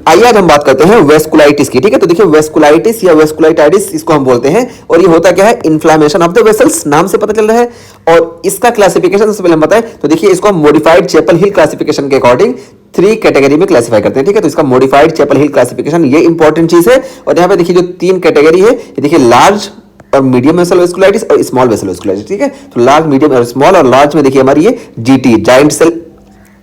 आइए आज हम बात करते हैं वेस्कुलाइटिस की। ठीक है, तो देखिए वेस्कुलाइटिस या वेस्कुलाइटाइटिस इसको हम बोलते हैं और ये होता क्या है, इन्फ्लामेशन ऑफ द वेसल्स, नाम से पता चल रहा है। और इसका क्लासिफिकेशन सबसे पहले हम बताएं तो देखिए इसको हम मॉडिफाइड चैपल हिल क्लासिफिकेशन के अकॉर्डिंग 3 कैटेगरी में क्लासिफाई करते हैं। ठीक है, तो इसका मॉडिफाइड चैपल हिल क्लासिफिकेशन ये इंपॉर्टेंट चीज है। और यहाँ पे देखिए जो 3 कैटेगरी है, ये देखिए लार्ज और मीडियम वेसल वेस्कुलाइटिस और स्मॉल वेसल वेस्कुलाइटिस। ठीक है, तो लार्ज, मीडियम और स्मॉल, और लार्ज में देखिए हमारी ये जीटी, जाइंट सेल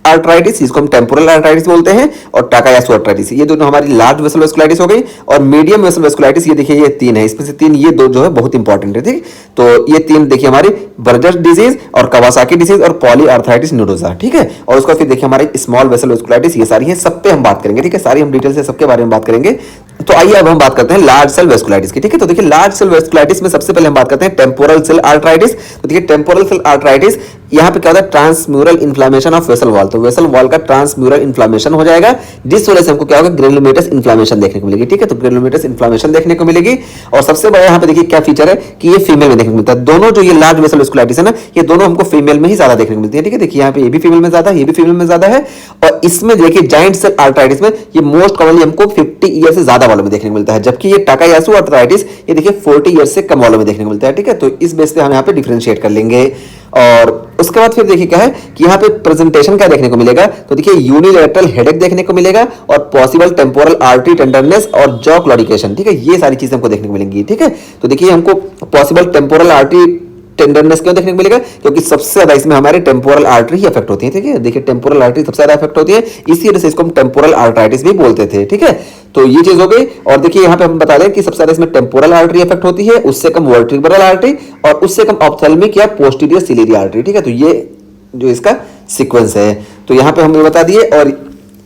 आर्थराइटिस, इसको हम टेम्पोरल आर्थराइटिस बोलते हैं, और टाकायासु आर्थराइटिस, ये दोनों हमारी लार्ज वेसल वेस्कुलाइटिस हो गई। और मीडियम वेसल वेस्कुलाइटिस ये देखिए ये 3 है, इसमें से 3 ये दो जो है बहुत इंपॉर्टेंट है। ठीक, तो ये 3 देखिए हमारी बर्जर डिजीज और कवासाकी डिजीज और पॉली आर्थराइटिस नोडोजा। ठीक है, और उसका फिर देखिए हमारी स्मॉल वेसल वेस्कुलाइटिस, ये सारी है, सब पे हम बात करेंगे। ठीक है, सारी हम डिटेल से सबके बारे में बात करेंगे। तो आइए अब हम बात करते हैं लार्ज सेल वेस्कुलाइटिस की। ठीक है, तो देखिए लार्ज सेल वेस्कुलाइटिस में सबसे पहले हम बात करते हैं टेम्पोरल सेल आर्थराइटिस। तो देखिए टेम्पोरल सेल आर्थराइटिस यहां पे क्या होता है, transmural inflammation of vessel wall. तो वेसल वॉल का ट्रांसम्यूरल इन्फ्लामेशन हो जाएगा, जिस वजह से हमको क्या होगा, ग्रेनुलोमेटस इन्फ्लामेशन देखने को मिलेगी। ठीक है, तो ग्रेनुलोमेटस इन्फ्लामेशन देखने को मिलेगी। और सबसे बड़ा यहां पे देखिए क्या फीचर है कि ये फीमेल में देखने को मिलता है। दोनों जो ये लार्ज वेसल वेस्कुलाइटिस है ना, ये दोनों हमको फीमेल में ही ज्यादा देखने को मिलती है। ठीक है, देखिए यहाँ पे ये भी फीमेल में ज्यादा है, ये भी फीमेल में ज्यादा है। और इसमें देखिए जाइंट सेल आर्थराइटिस में ये मोस्ट कॉमनली हमको 50 ईयर से ज्यादा वालों में देखने को मिलता है, जबकि ये टाकायासु आर्थराइटिस ये देखिए 40 ईयर से कम वालों में देखने को मिलता है। ठीक है, तो इस बेस पे हम यहाँ पे डिफरेंशिएट कर लेंगे। और उसके बाद फिर देखिए क्या है कि यहाँ पे प्रेजेंटेशन क्या देखने को मिलेगा, तो देखिए यूनिलैटरल हेडेक देखने को मिलेगा और पॉसिबल टेम्पोरल आर्टरी टेंडरनेस और जॉ क्लॉडिकेशन। ठीक है, ये सारी चीजें हमको देखने को मिलेंगी। ठीक है, तो देखिए हमको पॉसिबल टेम्पोरल आर्टरी टेंडरनेस क्यों देखने को मिलेगा, क्योंकि सबसे ज्यादा इसमें हमारे टेम्पोरल आर्टरी ही अफेक्ट होती है। ठीक है, देखिए टेम्पोरल आर्टरी सबसे ज्यादा अफेक्ट होती है, इसी वजह से इसको हम टेम्पोरल आर्टराइटिस भी बोलते थे। ठीक है, तो ये चीज हो गई। और देखिए यहाँ पे हम बता दें कि सबसे ज्यादा इसमें टेम्पोरल आर्टरी अफेक्ट होती है, उससे कम वर्टिब्रल आर्टरी और उससे कम ऑप्थेल्मिक या पोस्टीरियर सिलियरी आर्टरी। ठीक है, तो ये जो इसका सीक्वेंस है, तो यहाँ पे हमने बता दिए। और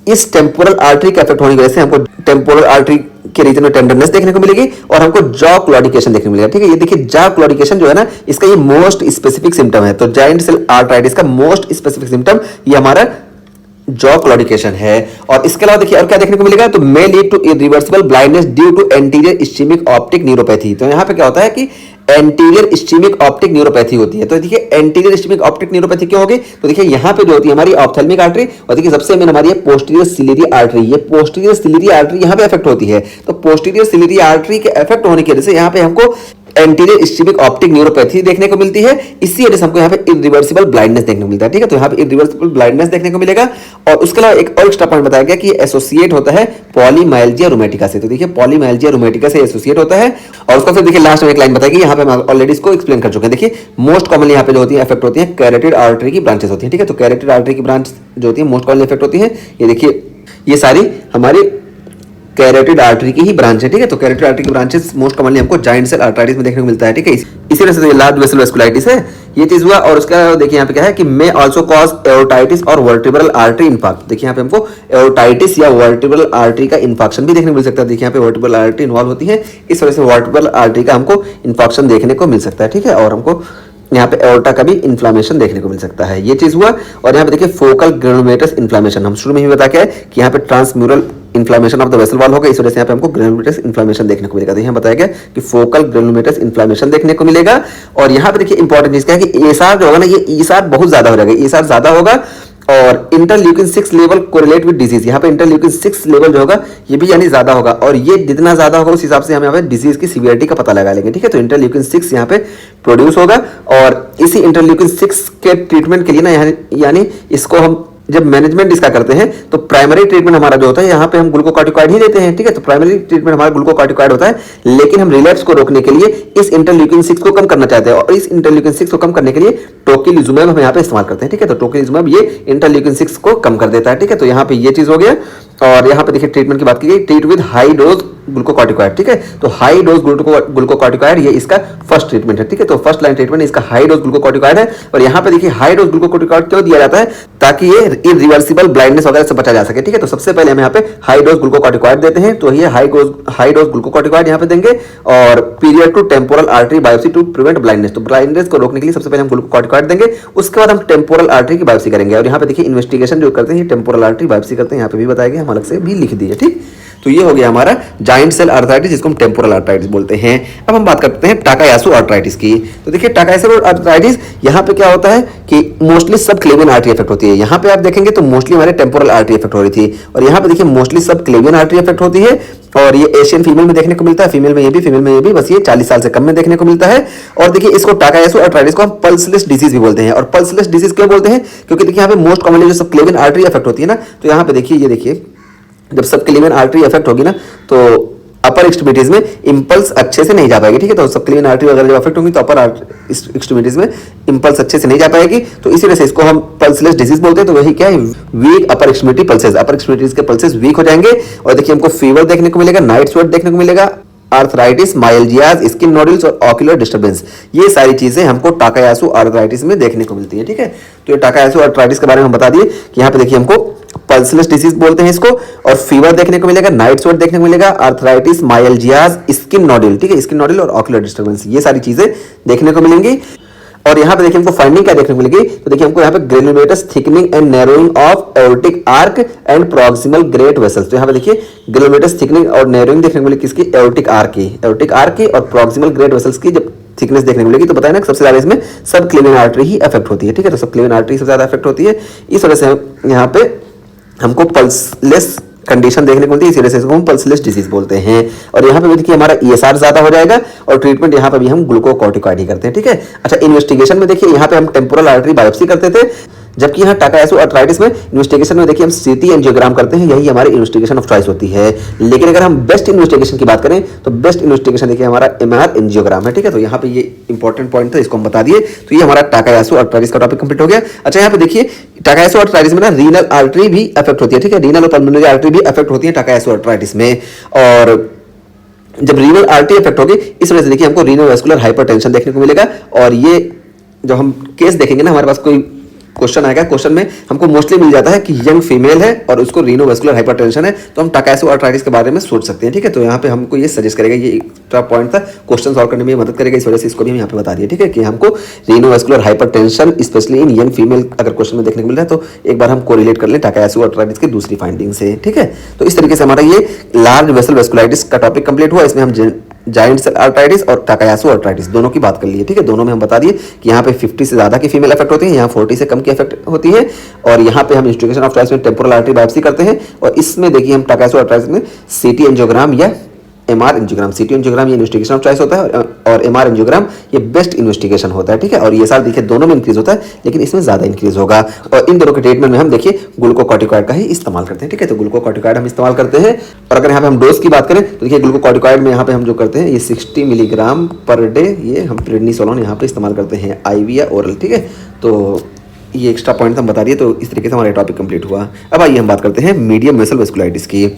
इस टेम्पोरल आर्टरी के अफेक्ट होने की वजह से हमको टेम्पोरल आर्टरी के रीजन में टेंडरनेस देखने को मिलेगी और हमको जॉ क्लॉडिकेशन देखने को मिलेगा। ठीक है, ये देखिए जॉ क्लॉडिकेशन जो है ना, इसका ये मोस्ट स्पेसिफिक सिम्टम है। तो जाइंट सेल आर्थराइटिस का मोस्ट स्पेसिफिक सिम्टम ये हमारा जॉ क्लॉडिकेशन है। और इसके अलावा देखिए और क्या देखने को मिलेगा, तो may lead to irreversible blindness due to anterior ischemic optic neuropathy. तो यहाँ पे क्या होता है कि एंटीरियर इस्चेमिक ऑप्टिक न्यूरोपैथी होती है। तो देखिए एंटीरियर इस्चेमिक ऑप्टिक न्यूरोपैथी क्यों होगी, तो देखिए यहाँ पे जो होती है हमारी ऑप्थेल्मिक आर्टरी, और देखिए सबसे मेन हमारी है पोस्टीरियर सिलियरी आर्टरी। ये पोस्टीरियर सिलियरी आर्टरी यहाँ पे अफेक्ट होती है। तो पोस्टीरियर सिलियरी आर्टरी के अफेक्ट होने की वजह से यहाँ पे हमको एंटीरियर इस्चेमिक ऑप्टिक न्यूरोपैथी देखने को मिलती है। इसी वजह से हमको यहाँ पे इरिवर्सिबल ब्लाइंडनेस देखने को मिलता है। ठीक है, तो यहाँ पे इरिवर्सिबल ब्लाइंडनेस देखने को मिलेगा। और उसके अलावा एक और एक्स्ट्रा पॉइंट बताया गया कि एसोसिएट होता है पॉलीमाइल्जिया रूमेटिका से। तो देखिए पॉलीमाइल्जिया रूमेटिका से एसोसिएट होता है। और उसका फिर देखिए लास्ट में एक लाइन बताएगी, यहाँ पे हम ऑलरेडी इसको एक्सप्लेन कर चुके हैं। देखिए मोस्ट कॉमनली यहाँ पे जो होती है अफेक्ट होती है कैरोटिड आर्टरी की ब्रांचेस होती है। ठीक है, तो कैरोटिड आर्टरी की ब्रांच जो होती है मोस्ट कॉमनली अफेक्ट होती है। ये देखिए ये सारी हमारी कैरोटिड आर्टरी की ही ब्रांच है। ठीक है, तो कैरोटिड आर्टरी की ब्रांचेस मोस्ट कॉमनली हमको जाइंट सेल आर्टराइटिस में देखने को मिलता है। ठीक है, इसी वजह से लार्ज वेसल वेस्कुलाइटिस है, ये चीज हुआ। और उसका देखिए यहाँ पे क्या है कि मे आल्सो कॉज एओर्टाइटिस और वर्टिब्रल आर्टरी इन्फार्क्ट। देखिए यहाँ पे हमको एओर्टाइटिस या वर्टिब्रल आर्टरी का इन्फाक्शन भी देखने को मिल सकता है। देखिए यहाँ पे वर्टिब्रल आर्टरी इन्वॉल्व होती है, इस वजह से वर्टिब्रल आर्टरी का हमको इन्फाक्शन देखने को मिल सकता है। ठीक है, और हमको यहाँ पे एओर्टा का भी इन्फ्लामेशन देखने को मिल सकता है, ये चीज हुआ। और यहाँ पे देखिए फोकल ग्रेनुलोमेटस इन्फ्लामेशन, हम शुरू में ही बता के कि यहाँ पे transmural inflammation of the vessel wall होगा, इस वजह से यहाँ पे हमको ग्रेनुलोमेटस इन्फ्लामेशन देखने को मिलेगा। तो यहाँ बताया गया कि फोकल ग्रेनुलोमेटस इन्फ्लामेशन देखने को मिलेगा। और यहाँ पे देखिए इंपॉर्टेंट चीज क्या है कि एसआर जो होगा ना, ये ईसार बहुत ज्यादा हो जाएगा, ईसार ज्यादा होगा। और interleukin 6 level correlate with disease, यहाँ पे इंटरल्यूकिन 6 लेवल जो होगा ये भी यानी ज्यादा होगा। और ये जितना ज्यादा होगा उस हिसाब से हम यहाँ पे डिजीज की सीवियरिटी का पता लगा लेंगे। ठीक है, तो इंटरल्यूकिन 6 यहाँ पे प्रोड्यूस होगा। और इसी इंटरल्यूकिन 6 के ट्रीटमेंट के लिए ना यानी इसको हम जब मैनेजमेंट इसका करते हैं तो प्राइमरी ट्रीटमेंट हमारा जो होता है यहाँ पे हम ग्लूकोकॉर्टिकॉइड ही देते हैं। ठीक है, तो प्राइमरी ट्रीटमेंट हमारा ग्लूकोकॉर्टिकॉइड होता है, लेकिन हम रिलैप्स को रोकने के लिए इस इंटरल्यूकिन 6 को कम करना चाहते हैं। और इस इंटरल्यूकिन 6 को कम करने के लिए टोकिलिजुमैब हम यहाँ पे इस्तेमाल करते हैं। ठीक है, तो टोकिलिजुमैब ये इंटरल्यूकिन 6 को कम कर देता है। ठीक है, तो यहाँ पे ये चीज हो गया। और यहाँ पे देखिए ट्रीटमेंट की बात की गई, treat with high dose glucocorticoid. ठीक है, तो हाई डोज ग्लूकोकॉर्टिकॉइड ये इसका फर्स्ट ट्रीटमेंट है। ठीक है, तो फर्स्ट लाइन ट्रीटमेंट इसका हाई डोज ग्लूकोकॉर्टिकॉइड है। और यहाँ पे देखिए हाई डोज ग्लूकोकॉर्टिकॉइड क्यों दिया जाता है, ताकि ये इरिवर्सिबल ब्लाइंडनेस वगैरह से बचा जा सके। ठीक है, तो सबसे पहले हम यहाँ पे हाई डोज ग्लूकोकॉर्टिकॉइड देते हैं, तो ये हाई डोज ग्लूकोकॉर्टिकॉइड यहाँ पे देंगे। और period to temporal artery biopsy to prevent blindness, तो ब्लाइंडनेस को रोकने के लिए सबसे पहले हम ग्लूकोकॉर्टिकॉइड देंगे, उसके बाद हम टेम्पोरल आर्टरी की बायोप्सी करेंगे। और यहाँ पे देखिए इन्वेस्टिगेशन जो करते हैं टेम्पोरल आर्टरी बायोप्सी करते हैं, यहाँ पे भी बताया गया, हम अलग से भी लिख दिए। ठीक, तो ये हो गया हमारा जाइंट सेल आर्थराइटिस, जिसको हम टेम्पोरल आर्थराइटिस बोलते हैं। अब हम बात करते हैं टाकायासु आर्थराइटिस की। तो देखिए टाकायासु आर्थराइटिस यहाँ पे क्या होता है कि मोस्टली सब क्लेवियन आर्टरी इफेक्ट होती है। यहाँ पे आप देखेंगे तो मोस्टली हमारे टेम्पोरल आर्टरी इफेक्ट हो रही थी, और यहाँ पे देखिए मोस्टली सब क्लेवियन आर्टरी इफेक्ट होती है। और ये एशियन फीमेल में देखने को मिलता है, फीमेल में ये भी, फीमेल में ये भी, बस ये 40 साल से कम में देखने को मिलता है। और देखिए इसको टाकायासु आर्थराइटिस को हम पल्सलेस डिजीज भी बोलते हैं। और पल्सलेस डिजीज क्यों बोलते हैं? क्योंकि देखिए यहाँ पे मोस्ट कॉमनली जो सब क्लेवियन आर्टरी इफेक्ट होती है ना, तो यहाँ पे देखिए, ये देखिए जब सब क्लेवियन आर्टरी इफेक्ट होगी ना, तो अपर एक्सट्रीमिटीज में इंपल्स अच्छे से नहीं जा पाएगी। ठीक है, तो सब क्लेवियन आर्टरी वगैरह जब अफेक्ट होंगी तो अपर एक्सट्रीमिटीज में इंपल्स अच्छे से नहीं जा पाएगी, तो इसी वजह से इसको हम पल्सलेस डिजीज बोलते हैं। तो वही क्या है, वीक अपर एक्सट्रीमिटी पल्सेस, अपर एक्सट्रीमिटीज के पल्सेस वीक हो जाएंगे। और देखिए हमको फीवर देखने को मिलेगा, नाइट स्वेट देखने को मिलेगा, आर्थराइटिस, माइल्जियाज, स्किन नोडल्स और ऑक्यूलर डिस्टर्बेंस, ये सारी चीजें हमको टाकायासु आर्थराइटिस में देखने को मिलती है। ठीक है, तो ये टाकायासु आर्थराइटिस के बारे में हम बता दिए कि यहाँ पे देखिए हमको पल्सलेस डिजीज बोलते हैं इसको, और फीवर देखने को मिलेगा, नाइट स्वेट देखने को मिलेगा, आर्थराइटिस, माइल्जियाज, स्किन नोडल, ठीक है, स्किन नोडल और ऑक्यूलर डिस्टर्बेंस, ये सारी चीजें देखने को मिलेंगी। और यहाँ पे देखिए हमको फाइंडिंग क्या देखने को मिलेगी, तो देखिए हमको यहाँ पे granulomatous thickening and narrowing of aortic arch and proximal great vessels. तो यहाँ पे देखिए ग्रेनुलेटस थिकनिंग और नैरोइंग देखने को मिलेगी किसकी, एओर्टिक आर्क की और प्रॉक्सिमल ग्रेट वेसल्स की जब थिकनेस देखने को मिलेगी। तो बताया ना सबसे ज्यादा इसमें सब क्लेवियन आर्टरी ही अफेक्ट होती है। ठीक है, तो सब क्लेवियन आर्टरी सबसे ज्यादा अफेक्ट होती है, इस वजह से यहाँ पे हमको पल्सलेस कंडीशन देखने को मिलती है, इस वजह से इसको हम पल्सलेस डिजीज बोलते हैं। और यहाँ पे भी देखिए हमारा ईएसआर ज्यादा हो जाएगा, और ट्रीटमेंट यहाँ पे भी हम ग्लूकोकॉर्टिकॉइड ही करते हैं। ठीक है, अच्छा इन्वेस्टिगेशन में देखिए यहाँ पे हम टेम्पोरल आर्टरी बायोप्सी करते थे, जबकि यहाँ टाकायासु आर्थराइटिस में इन्वेस्टिगेशन में देखिए हम सीटी एंजियोग्राम करते हैं, यही हमारी इन्वेस्टिगेशन ऑफ चॉइस होती है। लेकिन अगर हम बेस्ट इन्वेस्टिगेशन की बात करें तो बेस्ट इन्वेस्टिगेशन देखिए हमारा एमआर एंजियोग्राम है। ठीक है, तो यहाँ पे ये इंपॉर्टेंट पॉइंट था, इसको हम बता दिए। तो ये हमारा टाकायासु आर्थराइटिस का टॉपिक कंप्लीट हो गया। अच्छा यहाँ पे देखिए टाकायासु आर्थराइटिस में ना रीनल आर्टरी भी अफेक्ट होती है। ठीक है, रीनल और पल्मोनरी आर्टरी भी अफेक्ट होती है टाकायासु आर्थराइटिस में। और जब रीनल आर्टरी अफेक्ट होगी इस वजह से देखिए हमको रीनोवैस्कुलर हाइपरटेंशन देखने को मिलेगा। और ये जब हम केस देखेंगे ना, हमारे पास कोई क्वेश्चन आएगा, क्वेश्चन में हमको मोस्टली मिल जाता है कि यंग फीमेल है और उसको रीनोवैस्कुलर हाइपरटेंशन है, तो हम टाकायासु आर्थराइटिस के बारे में सोच सकते हैं। ठीक है, तो यहाँ पे हमको ये सजेस्ट करेगा, ये एक्स्ट्रा पॉइंट था, क्वेश्चन सॉल्व करने में मदद करेगा, इस वजह से इसको भी हम यहाँ पे बता दिए। ठीक है, कि हमको renovascular hypertension specially in young female अगर क्वेश्चन में देखने को मिल रहा है, तो एक बार हम कोरिलेट कर लें टाकायासु आर्थराइटिस की दूसरी फाइंडिंग से। ठीक है, तो इस तरीके से हमारा ये लार्ज वेसल वेस्कुलाइटिस का टॉपिक कंप्लीट हुआ। इसमें हम जाइंट सेल आर्थराइटिस और टाकायासु आर्थराइटिस दोनों की बात कर लिए। ठीक है, दोनों में हम बता दिए कि यहाँ पे 50 से ज्यादा की फीमेल अफेक्ट होती है, यहाँ 40 से कम की अफेक्ट होती है। और यहाँ पे हम इन्वेस्टिगेशन ऑफ चॉइस में टेम्पोरल आर्टरी बायोप्सी करते हैं, और इसमें देखिए हम टाकायासु आर्थराइटिस में सीटी एंजियोग्राम या एमआर एंजियोग्राम, सीटी एंजियोग्राम ये इन्वेस्टिगेशन ऑफ चॉइस होता है, और एमआर एंजियोग्राम ये बेस्ट इन्वेस्टिगेशन होता है। ठीक है, और ये साल देखिए दोनों में इंक्रीज होता है, लेकिन इसमें ज्यादा इंक्रीज होगा। और इन दोनों के ट्रीटमेंट में हम देखिए ग्लूकोकॉर्टिकॉइड का ही इस्तेमाल करते हैं। ठीक है, तो ग्लूकोकॉर्टिकॉइड हम इस्तेमाल करते हैं। और अगर यहाँ पे हम डोज की बात करें तो देखिए ग्लूकोकॉर्टिकॉइड में यहाँ पे हम जो करते हैं ये 60 मिलीग्राम पर डे, ये हम प्रेडनिसोलोन यहाँ पे इस्तेमाल करते हैं, आईवी या ओरल। ठीक है, तो ये एक्स्ट्रा पॉइंट हम बता दिए। तो इस तरीके से हमारा टॉपिक कंप्लीट हुआ। अब आइए हम बात करते हैं मीडियम वेसल वेस्कुलाइटिस की।